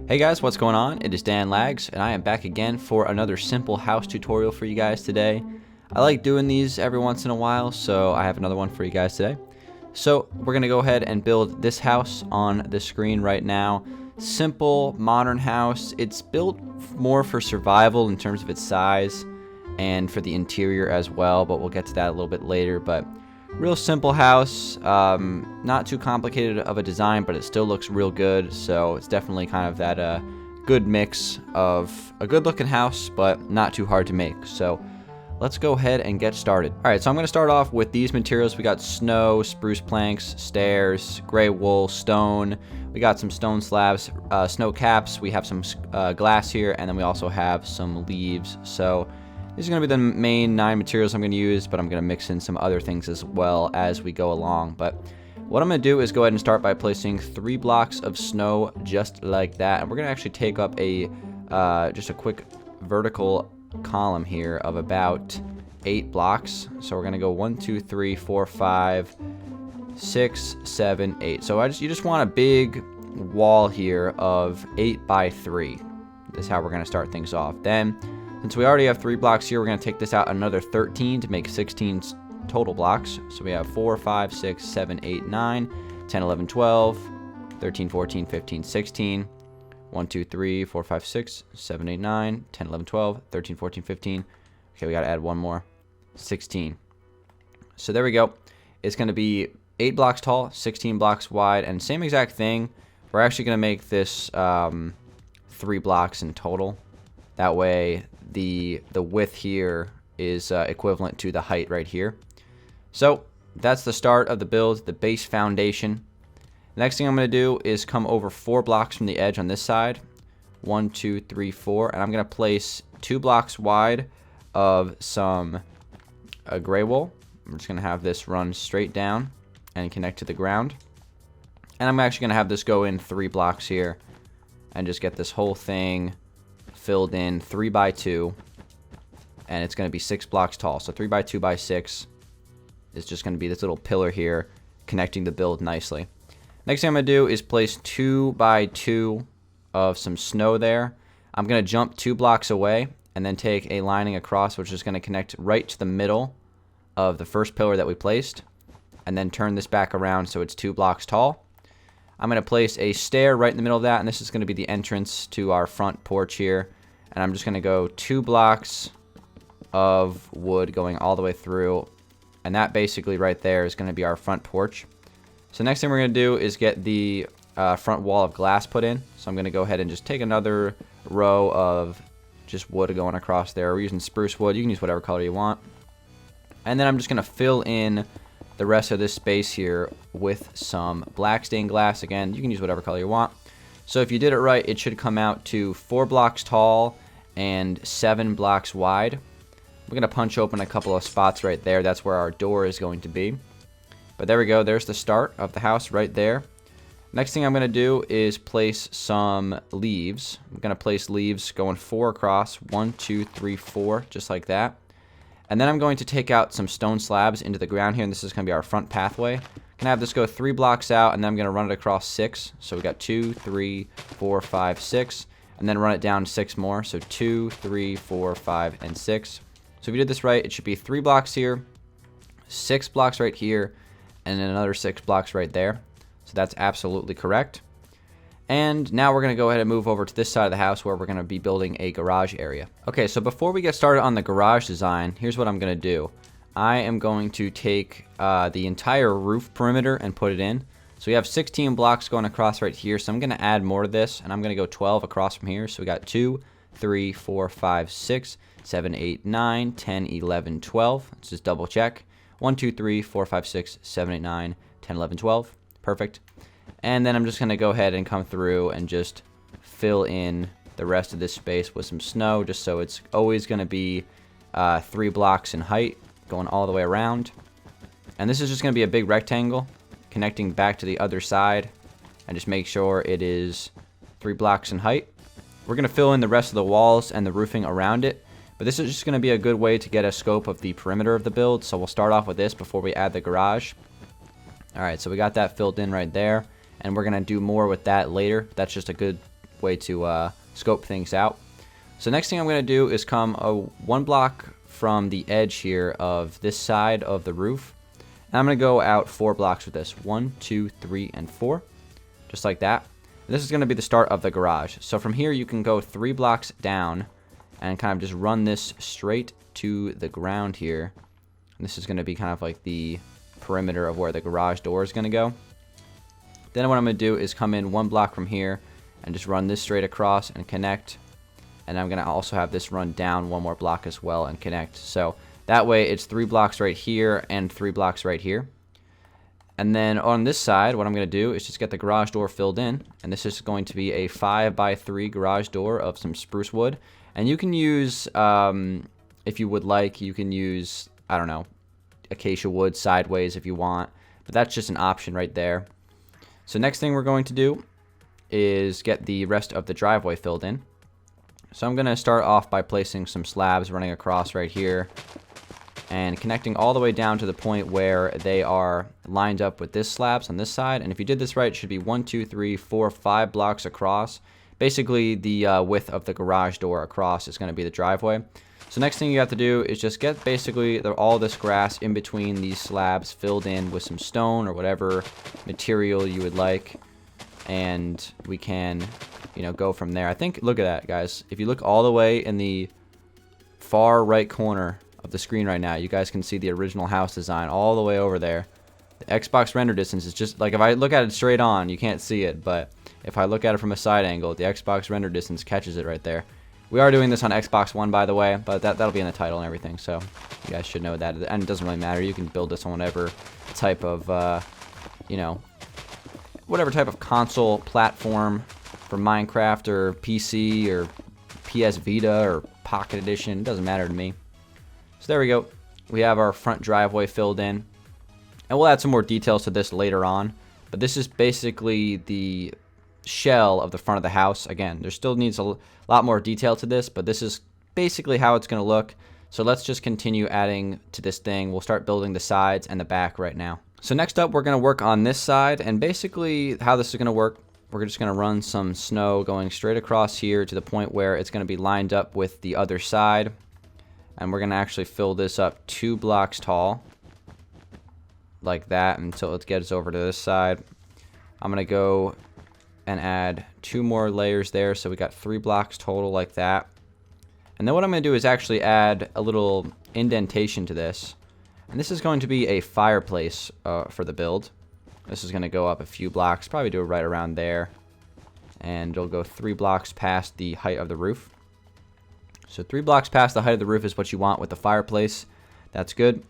Hey guys, what's going on? It is Dan Lags, and I am back again for another simple house tutorial for you guys today. I like doing these every once in a while, so I have another one for you guys today. So we're going to go ahead and build this house on the screen right now. Simple, modern house. It's built more for survival in terms of its size and for the interior as well, but we'll get to that a little bit later. But real simple house, not too complicated of a design, but it still looks real good. So it's definitely kind of that good mix of a good looking house, but not too hard to make. So let's go ahead and get started. All right, so I'm going to start off with these materials. We got snow, spruce planks, stairs, gray wool, stone. We got some stone slabs, snow caps. We have some glass here, and then we also have some leaves. So these are going to be the main 9 materials I'm going to use, but I'm going to mix in some other things as well as we go along. But what I'm going to do is go ahead and start by placing 3 blocks of snow just like that. And we're going to actually take up a just a quick vertical column here of about 8 blocks. So we're going to go 1, 2, 3, 4, 5, 6, 7, 8. So you just want a big wall here of 8 by 3. That's how we're going to start things off. Then, since we already have 3 blocks here, we're going to take this out another 13 to make 16 total blocks. So we have 4, 5, 6, 7, 8, 9, 10, 11, 12, 13, 14, 15, 16. 1, 2, 3, 4, 5, 6, 7, 8, 9, 10, 11, 12, 13, 14, 15. Okay, we got to add one more. 16. So there we go. It's going to be 8 blocks tall, 16 blocks wide, and same exact thing. We're actually going to make this 3 blocks in total. That way the width here is equivalent to the height right here. So that's the start of the build, the base foundation. The next thing I'm going to do is come over 4 blocks from the edge on this side. 1, 2, 3, 4. And I'm going to place 2 blocks wide of some gray wool. I'm just going to have this run straight down and connect to the ground. And I'm actually going to have this go in 3 blocks here and just get this whole thing filled in 3 by 2. And it's going to be 6 blocks tall. So 3 by 2 by 6 is just going to be this little pillar here connecting the build nicely. Next thing I'm going to do is place 2 by 2 of some snow there. I'm going to jump 2 blocks away and then take a lining across, which is going to connect right to the middle of the first pillar that we placed, and then turn this back around so it's 2 blocks tall. I'm going to place a stair right in the middle of that, and this is going to be the entrance to our front porch here. And I'm just going to go 2 blocks of wood going all the way through, and that basically right there is going to be our front porch. So next thing we're going to do is get the front wall of glass put in. So I'm going to go ahead and just take another row of just wood going across there. We're using spruce wood. You can use whatever color you want. And then I'm just going to fill in the rest of this space here with some black stained glass. Again, you can use whatever color you want. So if you did it right, it should come out to 4 blocks tall and 7 blocks wide. We're going to punch open a couple of spots right there. That's where our door is going to be. But there we go. There's the start of the house right there. Next thing I'm going to do is place some leaves. I'm going to place leaves going 4 across. 1, 2, 3, 4, just like that. And then I'm going to take out some stone slabs into the ground here, and this is going to be our front pathway. I'm going to have this go 3 blocks out, and then I'm going to run it across 6. So we got 2, 3, 4, 5, 6, and then run it down 6 more. So 2, 3, 4, 5, and 6. So if you did this right, it should be 3 blocks here, 6 blocks right here, and then another 6 blocks right there. So that's absolutely correct. And now we're going to go ahead and move over to this side of the house where we're going to be building a garage area. Okay, so before we get started on the garage design, here's what I'm going to do. I am going to take the entire roof perimeter and put it in. So we have 16 blocks going across right here. So I'm going to add more to this, and I'm going to go 12 across from here. So we got 2, 3, 4, 5, 6, 7, 8, 9, 10, 11, 12. Let's just double check. 1, 2, 3, 4, 5, 6, 7, 8, 9, 10, 11, 12. Perfect. And then I'm just going to go ahead and come through and just fill in the rest of this space with some snow, just so it's always going to be 3 blocks in height going all the way around. And this is just going to be a big rectangle connecting back to the other side, and just make sure it is 3 blocks in height. We're going to fill in the rest of the walls and the roofing around it. But this is just going to be a good way to get a scope of the perimeter of the build. So we'll start off with this before we add the garage. Alright, so we got that filled in right there. And we're going to do more with that later. That's just a good way to scope things out. So next thing I'm going to do is come one block from the edge here of this side of the roof. And I'm going to go out 4 blocks with this. 1, 2, 3, and 4. Just like that. And this is going to be the start of the garage. So from here you can go 3 blocks down and kind of just run this straight to the ground here. And this is going to be kind of like the perimeter of where the garage door is going to go. Then what I'm going to do is come in 1 block from here and just run this straight across and connect. And I'm going to also have this run down 1 more block as well and connect. So that way it's 3 blocks right here and 3 blocks right here. And then on this side, what I'm going to do is just get the garage door filled in. And this is going to be a 5x3 garage door of some spruce wood. And you can use, if you would like, you can use, I don't know, acacia wood sideways if you want. But that's just an option right there. So next thing we're going to do is get the rest of the driveway filled in. So I'm going to start off by placing some slabs running across right here and connecting all the way down to the point where they are lined up with this slabs on this side. And if you did this right, it should be 1, 2, 3, 4, 5 blocks across. Basically, the width of the garage door across is going to be the driveway. So next thing you have to do is just get basically all this grass in between these slabs filled in with some stone or whatever material you would like. And we can, you know, go from there. I think, look at that, guys. If you look all the way in the far right corner of the screen right now, you guys can see the original house design all the way over there. The Xbox render distance is just, like, if I look at it straight on, you can't see it. But if I look at it from a side angle, the Xbox render distance catches it right there. We are doing this on Xbox One, by the way, but that'll be in the title and everything, so you guys should know that. And it doesn't really matter. You can build this on whatever type of, you know, whatever type of console platform for Minecraft or PC or PS Vita or Pocket Edition. It doesn't matter to me. So there we go. We have our front driveway filled in. And we'll add some more details to this later on. But this is basically the shell of the front of the house. Again, there still needs a lot more detail to this, but this is basically how it's going to look. So let's just continue adding to this thing. We'll start building the sides and the back right now. So next up, we're going to work on this side, and basically how this is going to work, we're just going to run some snow going straight across here to the point where it's going to be lined up with the other side. And we're going to actually fill this up 2 blocks tall, like that, until it gets over to this side. I'm going to go and add 2 more layers there, so we got 3 blocks total like that. And then what I'm going to do is actually add a little indentation to this. And this is going to be a fireplace for the build. This is going to go up a few blocks, probably do it right around there. And it'll go 3 blocks past the height of the roof. So 3 blocks past the height of the roof is what you want with the fireplace. That's good.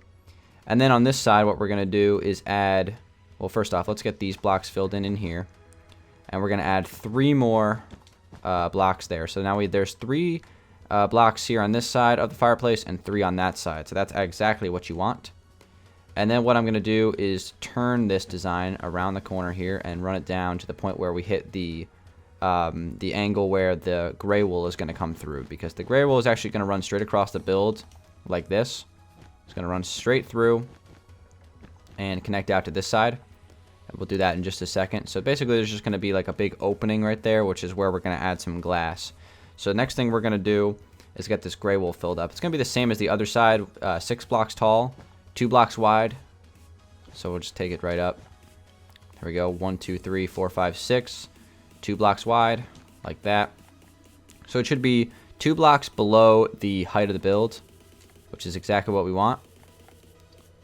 And then on this side, what we're going to do is add, well, first off, let's get these blocks filled in here. And we're going to add 3 more blocks there. So now there's 3 blocks here on this side of the fireplace and 3 on that side. So that's exactly what you want. And then what I'm going to do is turn this design around the corner here and run it down to the point where we hit the angle where the gray wool is going to come through. Because the gray wool is actually going to run straight across the build like this. It's going to run straight through and connect out to this side. We'll do that in just a second. So basically there's just going to be like a big opening right there, which is where we're going to add some glass. So the next thing we're going to do is get this gray wool filled up. It's going to be the same as the other side, 6 blocks tall, 2 blocks wide. So we'll just take it right up. There we go, 1, 2, 3, 4, 5, 6. 2 blocks wide, like that. So it should be 2 blocks below the height of the build, which is exactly what we want.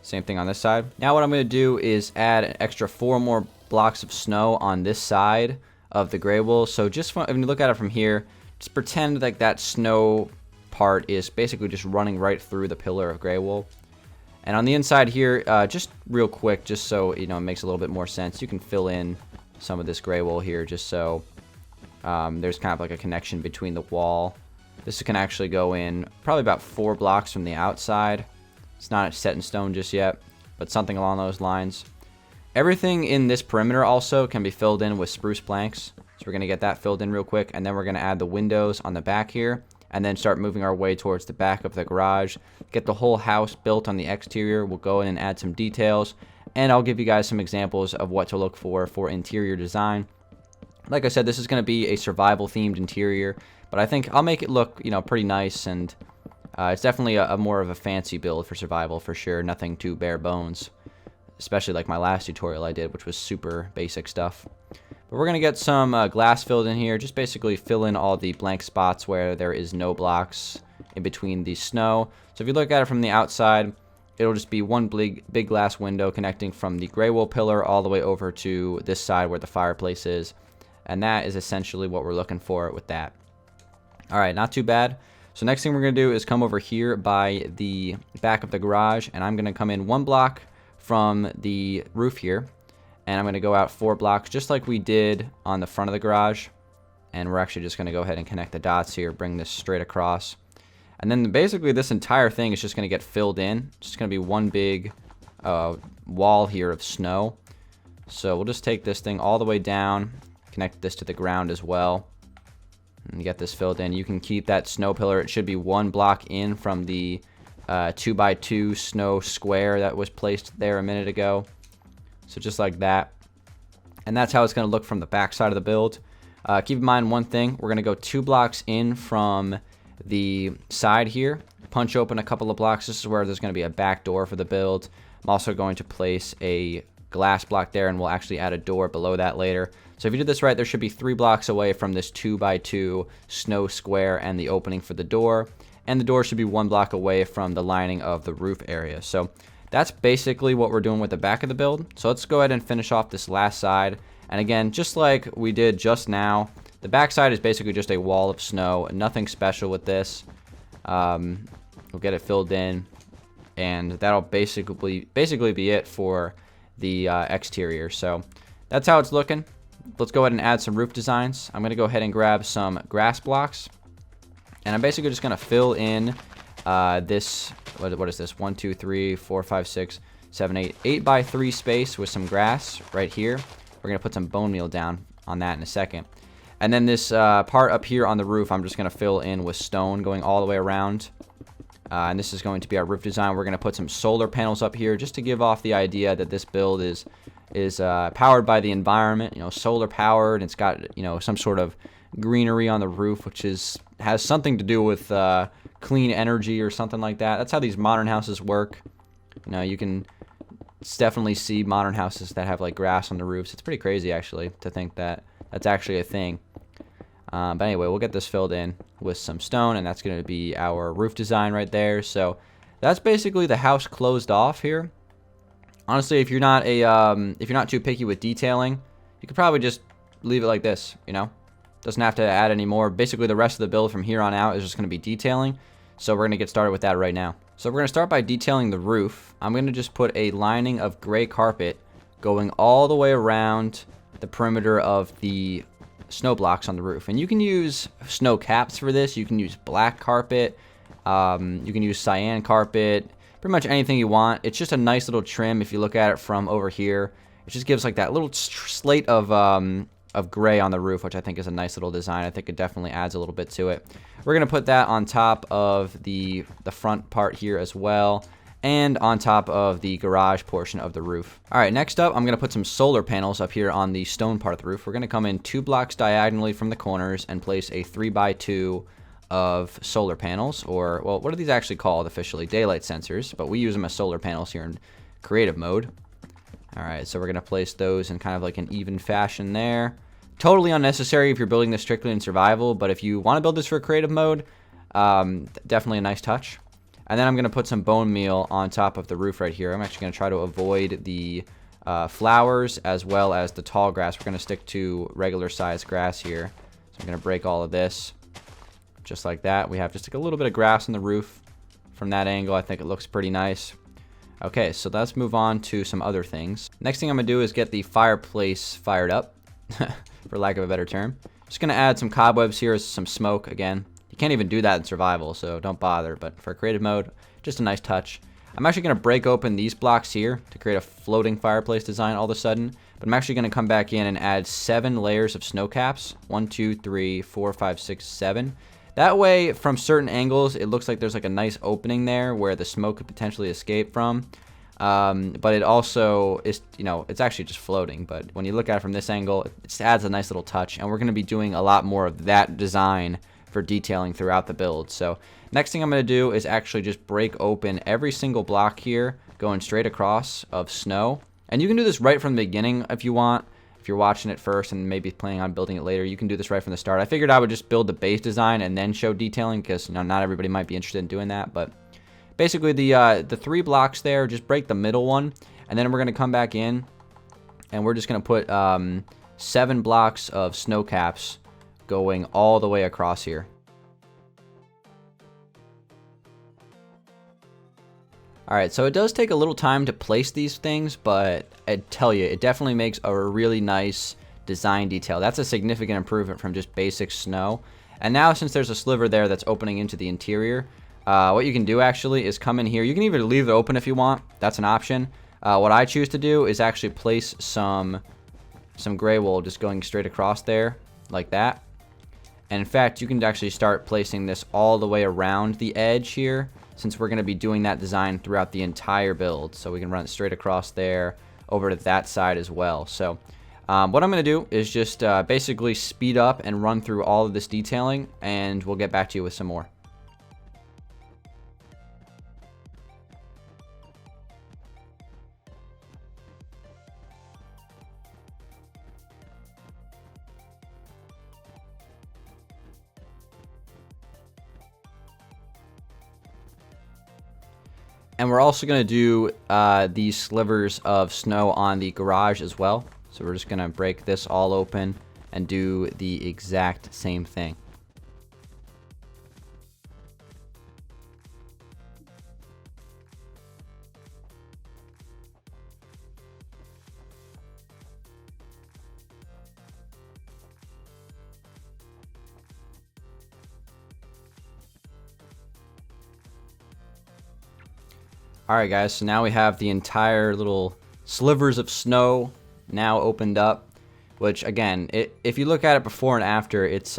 Same thing on this side. Now what I'm going to do is add an extra 4 more blocks of snow on this side of the gray wool. So just when you look at it from here, just pretend like that snow part is basically just running right through the pillar of gray wool. And on the inside here, just real quick, just so you know, it makes a little bit more sense, you can fill in some of this gray wool here just so there's kind of like a connection between the wall. This can actually go in probably about 4 blocks from the outside. It's not set in stone just yet, but something along those lines. Everything in this perimeter also can be filled in with spruce planks. So we're going to get that filled in real quick, and then we're going to add the windows on the back here, and then start moving our way towards the back of the garage. Get the whole house built on the exterior. We'll go in and add some details, and I'll give you guys some examples of what to look for interior design. Like I said, this is going to be a survival themed interior, but I think I'll make it look, you know, pretty nice, and it's definitely a more of a fancy build for survival for sure. Nothing too bare bones, especially like my last tutorial I did, which was super basic stuff. But we're going to get some glass filled in here, just basically fill in all the blank spots where there is no blocks in between the snow. So if you look at it from the outside, it'll just be one big glass window connecting from the gray wool pillar all the way over to this side where the fireplace is. And that is essentially what we're looking for with that. All right, not too bad. So next thing we're going to do is come over here by the back of the garage, and I'm going to come in 1 block from the roof here, and I'm going to go out 4 blocks just like we did on the front of the garage. And we're actually just going to go ahead and connect the dots here, bring this straight across. And then basically this entire thing is just going to get filled in. It's just going to be one big wall here of snow. So we'll just take this thing all the way down, connect this to the ground as well, and get this filled in. You can keep that snow pillar. It should be 1 block in from the 2x2 snow square that was placed there a minute ago. So just like that. And that's how it's going to look from the back side of the build. Keep in mind one thing. We're going to go 2 blocks in from the side here. Punch open a couple of blocks. This is where there's going to be a back door for the build. I'm also going to place a glass block there, and we'll actually add a door below that later. So if you did this right, there should be 3 blocks away from this 2x2 snow square and the opening for the door. And the door should be 1 block away from the lining of the roof area. So that's basically what we're doing with the back of the build. So let's go ahead and finish off this last side. And again, just like we did just now, the back side is basically just a wall of snow. Nothing special with this. We'll get it filled in, and that'll basically be it for the exterior. So that's how it's looking. Let's go ahead and add some roof designs. I'm going to go ahead and grab some grass blocks, and I'm basically just going to fill in this, what is this, 1, 2, 3, 4, 5, 6, 7, 8 by 3 space with some grass right here. We're going to put some bone meal down on that in a second. And then this part up here on the roof, I'm just going to fill in with stone going all the way around. And this is going to be our roof design. We're going to put some solar panels up here just to give off the idea that this build is powered by the environment, you know, solar powered. It's got, you know, some sort of greenery on the roof, which has something to do with clean energy or something like that. That's how these modern houses work. You know, you can definitely see modern houses that have like grass on the roofs. It's pretty crazy actually to think that that's actually a thing. But anyway, we'll get this filled in with some stone, and that's going to be our roof design right there. So that's basically the house closed off here. Honestly, if you're not too picky with detailing, you could probably just leave it like this, you know? Doesn't have to add any more. Basically, the rest of the build from here on out is just going to be detailing. So we're going to get started with that right now. So we're going to start by detailing the roof. I'm going to just put a lining of gray carpet going all the way around the perimeter of the snow blocks on the roof. And you can use snow caps for this. You can use black carpet. You can use cyan carpet. Pretty much anything you want. It's just a nice little trim if you look at it from over here. It just gives like that little slate of gray on the roof, which I think is a nice little design. I think it definitely adds a little bit to it. We're going to put that on top of the front part here as well, and on top of the garage portion of the roof. All right, next up, I'm going to put some solar panels up here on the stone part of the roof. We're going to come in 2 blocks diagonally from the corners and place a 3x2 of solar panels, or, well, what are these actually called officially? Daylight sensors, but we use them as solar panels here in creative mode. All right, so we're going to place those in kind of like an even fashion there. Totally unnecessary if you're building this strictly in survival, but if you want to build this for creative mode, definitely a nice touch. And then I'm going to put some bone meal on top of the roof right here. I'm actually going to try to avoid the flowers as well as the tall grass. We're going to stick to regular sized grass here. So I'm going to break all of this just like that. We have just like a little bit of grass on the roof. From that angle, I think it looks pretty nice. Okay, so let's move on to some other things. Next thing I'm going to do is get the fireplace fired up, for lack of a better term. Just going to add some cobwebs here as some smoke again. You can't even do that in survival, so don't bother. But for creative mode, just a nice touch. I'm actually going to break open these blocks here to create a floating fireplace design all of a sudden. But I'm actually going to come back in and add 7 layers of snow caps. 1, 2, 3, 4, 5, 6, 7. That way, from certain angles, it looks like there's like a nice opening there where the smoke could potentially escape from. but it also is, it's actually just floating. But when you look at it from this angle, it just adds a nice little touch. And we're going to be doing a lot more of that design for detailing throughout the build. So next thing I'm going to do is actually just break open every single block here, going straight across of snow. And you can do this right from the beginning if you want. If you're watching it first and maybe planning on building it later, you can do this right from the start. I figured I would just build the base design and then show detailing because not everybody might be interested in doing that. But basically the 3 blocks there, just break the middle one, and then we're going to come back in and we're just going to put 7 blocks of snow caps going all the way across here. Alright, so it does take a little time to place these things, but I tell you, it definitely makes a really nice design detail. That's a significant improvement from just basic snow. And now since there's a sliver there that's opening into the interior, what you can do actually is come in here. You can either leave it open if you want. That's an option. What I choose to do is actually place some gray wool just going straight across there like that. And in fact, you can actually start placing this all the way around the edge here, since we're going to be doing that design throughout the entire build. So we can run it straight across there over to that side as well. So what I'm going to do is just basically speed up and run through all of this detailing, and we'll get back to you with some more. And we're also going to do these slivers of snow on the garage as well. So we're just going to break this all open and do the exact same thing. Alright guys, so now we have the entire little slivers of snow now opened up, which again, if you look at it before and after, it's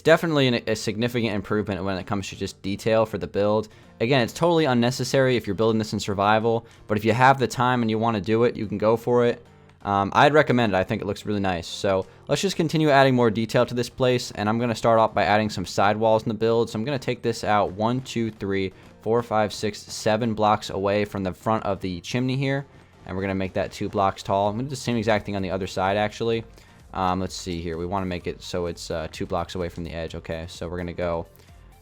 definitely a significant improvement when it comes to just detail for the build. Again, it's totally unnecessary if you're building this in survival, but if you have the time and you want to do it, you can go for it. I'd recommend it. I think it looks really nice. So let's just continue adding more detail to this place, and I'm going to start off by adding some sidewalls in the build. So I'm going to take this out 1, 2, 3, 4, 5, 6, 7 blocks away from the front of the chimney here, and we're going to make that 2 blocks tall. I'm going to do the same exact thing on the other side actually. Let's see here. We want to make it so it's 2 blocks away from the edge. Okay, so we're going to go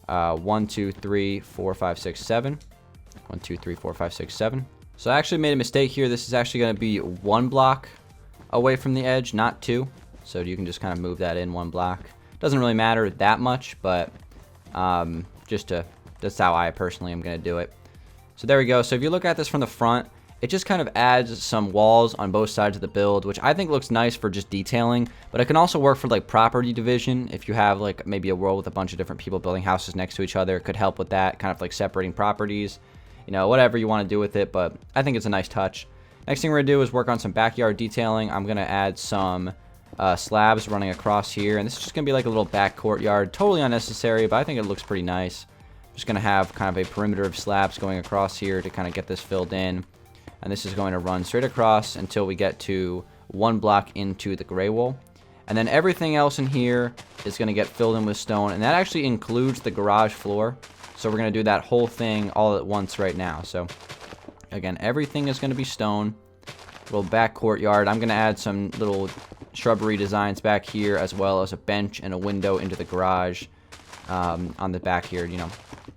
1, 2, 3, 4, 5, 6, 7. 1, 2, 3, 4, 5, 6, 7. So I actually made a mistake here. This is actually going to be 1 block away from the edge, not 2. So you can just kind of move that in 1 block. Doesn't really matter that much, but that's how I personally am going to do it. So there we go. So if you look at this from the front, it just kind of adds some walls on both sides of the build, which I think looks nice for just detailing, but it can also work for like property division. If you have like maybe a world with a bunch of different people building houses next to each other, it could help with that, kind of like separating properties, whatever you want to do with it, but I think it's a nice touch. Next thing we're going to do is work on some backyard detailing. I'm going to add some slabs running across here, and this is just going to be like a little back courtyard. Totally unnecessary, but I think it looks pretty nice. Just going to have kind of a perimeter of slabs going across here to kind of get this filled in. And this is going to run straight across until we get to 1 block into the gray wool. And then everything else in here is going to get filled in with stone, and that actually includes the garage floor. So we're going to do that whole thing all at once right now. So again, everything is going to be stone. Little back courtyard. I'm going to add some little shrubbery designs back here, as well as a bench and a window into the garage on the back here,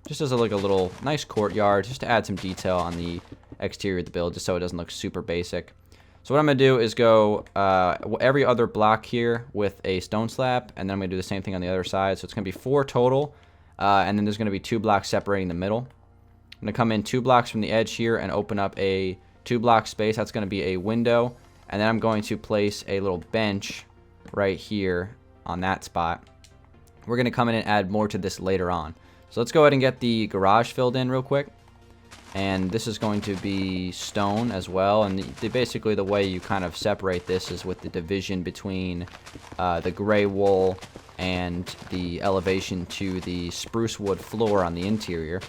just as like a little nice courtyard, just to add some detail on the exterior of the build, just so it doesn't look super basic. So what I'm going to do is go every other block here with a stone slab, and then I'm going to do the same thing on the other side. So it's going to be 4 total, and then there's going to be 2 blocks separating the middle. I'm going to come in 2 blocks from the edge here and open up a 2 block space. That's going to be a window, and then I'm going to place a little bench right here on that spot. We're going to come in and add more to this later on. So let's go ahead and get the garage filled in real quick. And this is going to be stone as well. And basically the way you kind of separate this is with the division between the gray wool and the elevation to the spruce wood floor on the interior.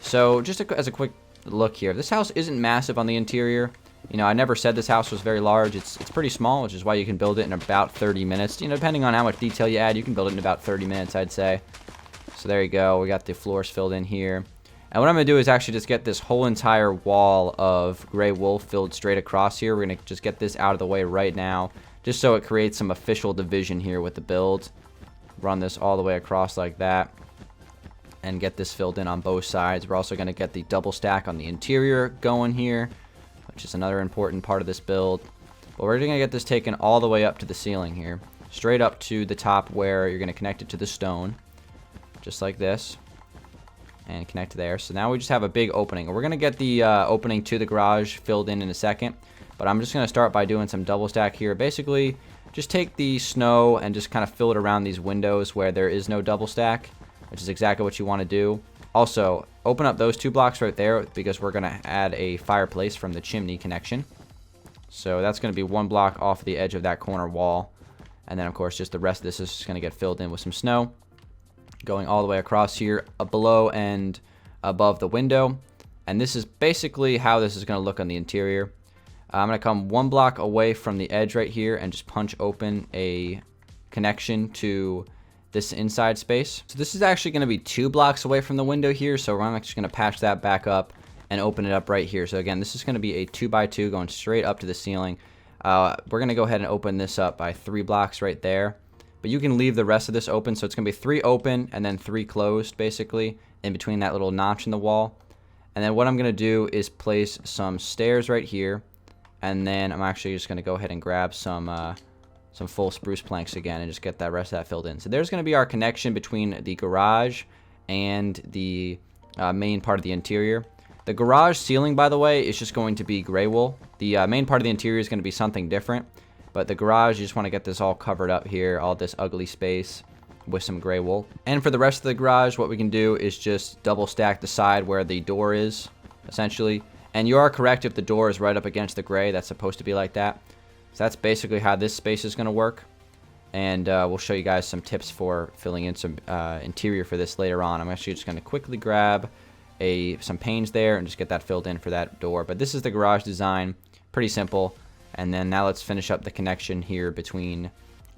So just as a quick look here. This house isn't massive on the interior. You know, I never said this house was very large. It's pretty small, which is why you can build it in about 30 minutes. You know, depending on how much detail you add, you can build it in about 30 minutes, I'd say. So there you go. We got the floors filled in here. And what I'm going to do is actually just get this whole entire wall of gray wool filled straight across here. We're going to just get this out of the way right now, just so it creates some official division here with the build. Run this all the way across like that and get this filled in on both sides. We're also going to get the double stack on the interior going here, which is another important part of this build. But we're going to get this taken all the way up to the ceiling here, straight up to the top where you're going to connect it to the stone, just like this, and connect there. So now we just have a big opening. We're going to get the opening to the garage filled in a second, but I'm just going to start by doing some double stack here. Basically, just take the snow and just kind of fill it around these windows where there is no double stack, which is exactly what you want to do. Also, open up those 2 blocks right there because we're going to add a fireplace from the chimney connection. So that's going to be 1 block off the edge of that corner wall. And then, of course, just the rest of this is just going to get filled in with some snow, going all the way across here, below and above the window. And this is basically how this is going to look on the interior. I'm going to come 1 block away from the edge right here and just punch open a connection to this inside space. So this is actually going to be 2 blocks away from the window here, so I'm actually going to patch that back up and open it up right here. So again, this is going to be a 2x2 going straight up to the ceiling. We're going to go ahead and open this up by 3 blocks right there, but you can leave the rest of this open. So it's going to be 3 open and then 3 closed, basically, in between that little notch in the wall. And then what I'm going to do is place some stairs right here, and then I'm actually just going to go ahead and grab some full spruce planks again and just get that rest of that filled in. So there's going to be our connection between the garage and the main part of the interior. The garage ceiling, by the way, is just going to be gray wool. The main part of the interior is going to be something different, but the garage, you just want to get this all covered up here, all this ugly space with some gray wool. And for the rest of the garage, what we can do is just double stack the side where the door is, essentially. And you are correct, if the door is right up against the gray, that's supposed to be like that. So that's basically how this space is going to work. And we'll show you guys some tips for filling in some interior for this later on. I'm actually just going to quickly grab some panes there and just get that filled in for that door. But this is the garage design. Pretty simple. And then now let's finish up the connection here between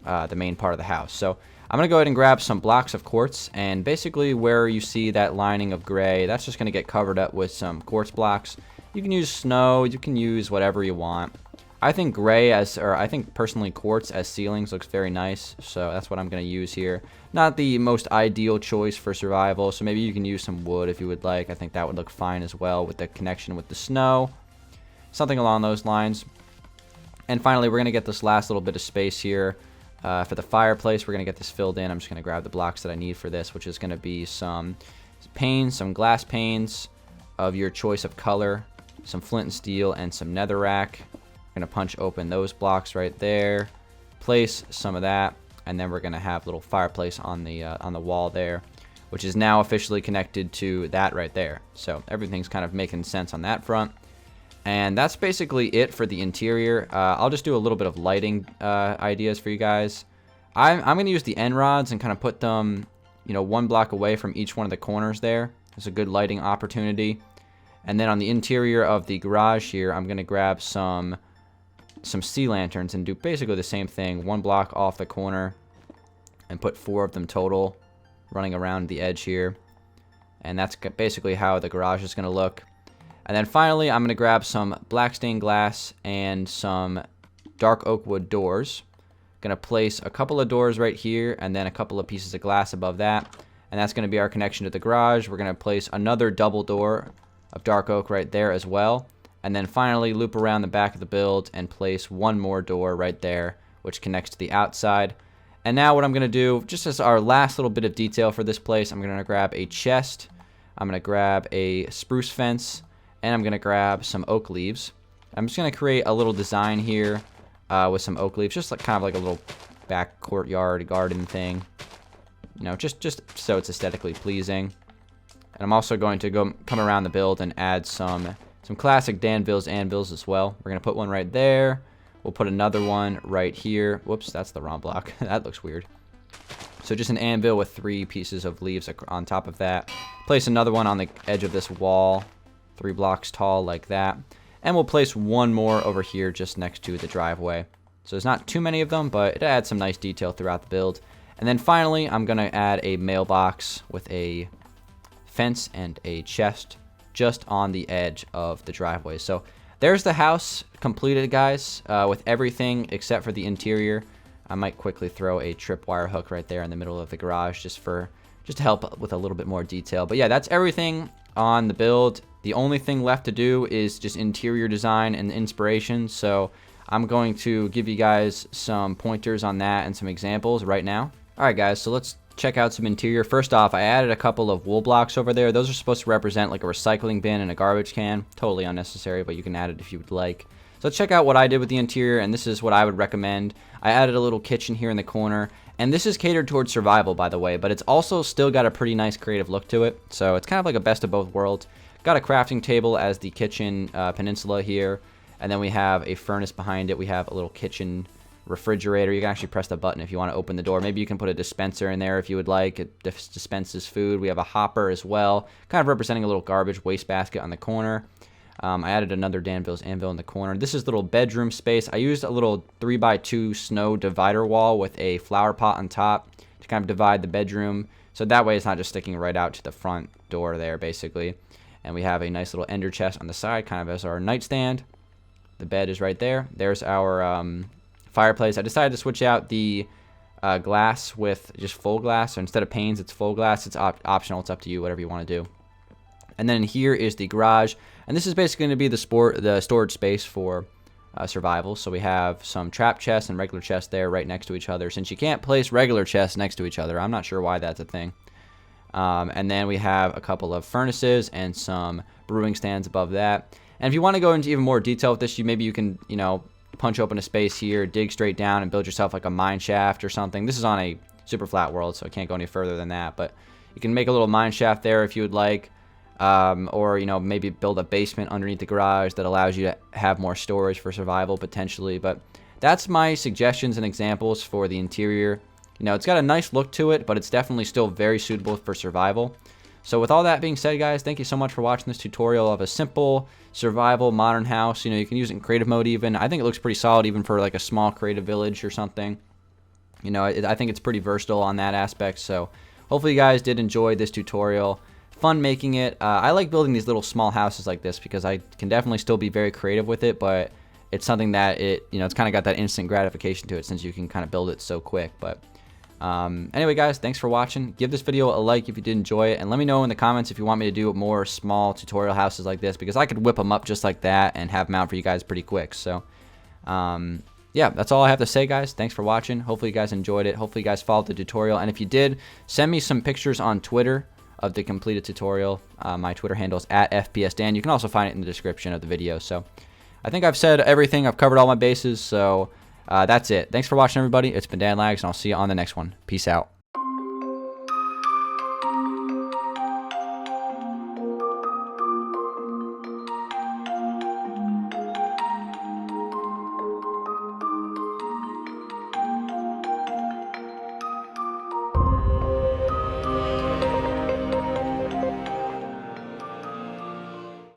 the main part of the house. So I'm going to go ahead and grab some blocks of quartz. And basically where you see that lining of gray, that's just going to get covered up with some quartz blocks. You can use snow. You can use whatever you want. I think I think personally quartz as ceilings looks very nice, so that's what I'm going to use here. Not the most ideal choice for survival, so maybe you can use some wood if you would like. I think that would look fine as well with the connection with the snow. Something along those lines. And finally, we're going to get this last little bit of space here for the fireplace. We're going to get this filled in. I'm just going to grab the blocks that I need for this, which is going to be some panes, some glass panes of your choice of color, some flint and steel, and some netherrack. We're going to punch open those blocks right there, place some of that, and then we're going to have a little fireplace on the wall there, which is now officially connected to that right there. So everything's kind of making sense on that front. And that's basically it for the interior. I'll just do a little bit of lighting ideas for you guys. I'm going to use the end rods and kind of put them, 1 block away from each one of the corners there. It's a good lighting opportunity. And then on the interior of the garage here, I'm going to grab some sea lanterns and do basically the same thing. 1 block off the corner and put 4 of them total running around the edge here. And that's basically how the garage is going to look. And then finally, I'm going to grab some black stained glass and some dark oak wood doors. Going to place a couple of doors right here and then a couple of pieces of glass above that. And that's going to be our connection to the garage. We're going to place another double door of dark oak right there as well. And then finally loop around the back of the build and place 1 more door right there, which connects to the outside. And now what I'm going to do, just as our last little bit of detail for this place, I'm going to grab a chest, I'm going to grab a spruce fence, and I'm going to grab some oak leaves. I'm just going to create a little design here with some oak leaves, just kind of like a little back courtyard garden thing. Just so it's aesthetically pleasing. And I'm also going to come around the build and add some classic Dangeles anvils as well. We're going to put one right there. We'll put another one right here. Whoops, that's the wrong block. That looks weird. So just an anvil with 3 pieces of leaves on top of that. Place another one on the edge of this wall. 3 blocks tall like that. And we'll place one more over here just next to the driveway. So there's not too many of them, but it adds some nice detail throughout the build. And then finally, I'm going to add a mailbox with a fence and a chest just on the edge of the driveway. So there's the house completed, guys, with everything except for the interior. I might quickly throw a tripwire hook right there in the middle of the garage just to help with a little bit more detail. But yeah, that's everything on the build. The only thing left to do is just interior design and inspiration. So I'm going to give you guys some pointers on that and some examples right now. All right, guys, so let's check out some interior. First off, I added a couple of wool blocks over there. Those are supposed to represent like a recycling bin and a garbage can. Totally unnecessary, but you can add it if you would like. So let's check out what I did with the interior, and this is what I would recommend. I added a little kitchen here in the corner, and this is catered towards survival, by the way, but it's also still got a pretty nice creative look to it. So it's kind of like a best of both worlds. Got a crafting table as the kitchen peninsula here, and then we have a furnace behind it. We have a little kitchen refrigerator. You can actually press the button if you want to open the door. Maybe you can put a dispenser in there if you would like. It dispenses food. We have a hopper as well, kind of representing a little garbage waste basket on the corner. I added another Dangeles anvil in the corner. This is little bedroom space. I used a little 3x2 snow divider wall with a flower pot on top to kind of divide the bedroom. So that way it's not just sticking right out to the front door there, basically. And we have a nice little ender chest on the side, kind of as our nightstand. The bed is right there. There's our fireplace. I decided to switch out the glass with just full glass. So instead of panes, it's full glass. It's optional. It's up to you, whatever you want to do. And then here is the garage. And this is basically going to be the storage space for survival. So we have some trap chests and regular chests there right next to each other. Since you can't place regular chests next to each other, I'm not sure why that's a thing. And then we have a couple of furnaces and some brewing stands above that. And if you want to go into even more detail with this, maybe you can, punch open a space here, dig straight down, and build yourself like a mine shaft or something. This is on a super flat world, so I can't go any further than that. But you can make a little mine shaft there if you would like. Or, maybe build a basement underneath the garage that allows you to have more storage for survival potentially. But that's my suggestions and examples for the interior. It's got a nice look to it, but it's definitely still very suitable for survival. So with all that being said, guys, thank you so much for watching this tutorial of a simple survival modern house. You can use it in creative mode even. I think it looks pretty solid even for like a small creative village or something. I think it's pretty versatile on that aspect. So hopefully you guys did enjoy this tutorial. Fun making it. I like building these little small houses like this because I can definitely still be very creative with it, but it's something that it's kind of got that instant gratification to it since you can kind of build it so quick. But anyway, guys, thanks for watching. Give this video a like if you did enjoy it, and let me know in the comments if you want me to do more small tutorial houses like this, because I could whip them up just like that and have them out for you guys pretty quick. So yeah, that's all I have to say, guys. Thanks for watching. Hopefully you guys enjoyed it. Hopefully you guys followed the tutorial, and if you did, send me some pictures on Twitter of the completed tutorial. My Twitter handle is @FPSDan. You can also find it in the description of the video. So I think I've said everything. I've covered all my bases. So that's it. Thanks for watching, everybody. It's been Dan Lags, and I'll see you on the next one. Peace out.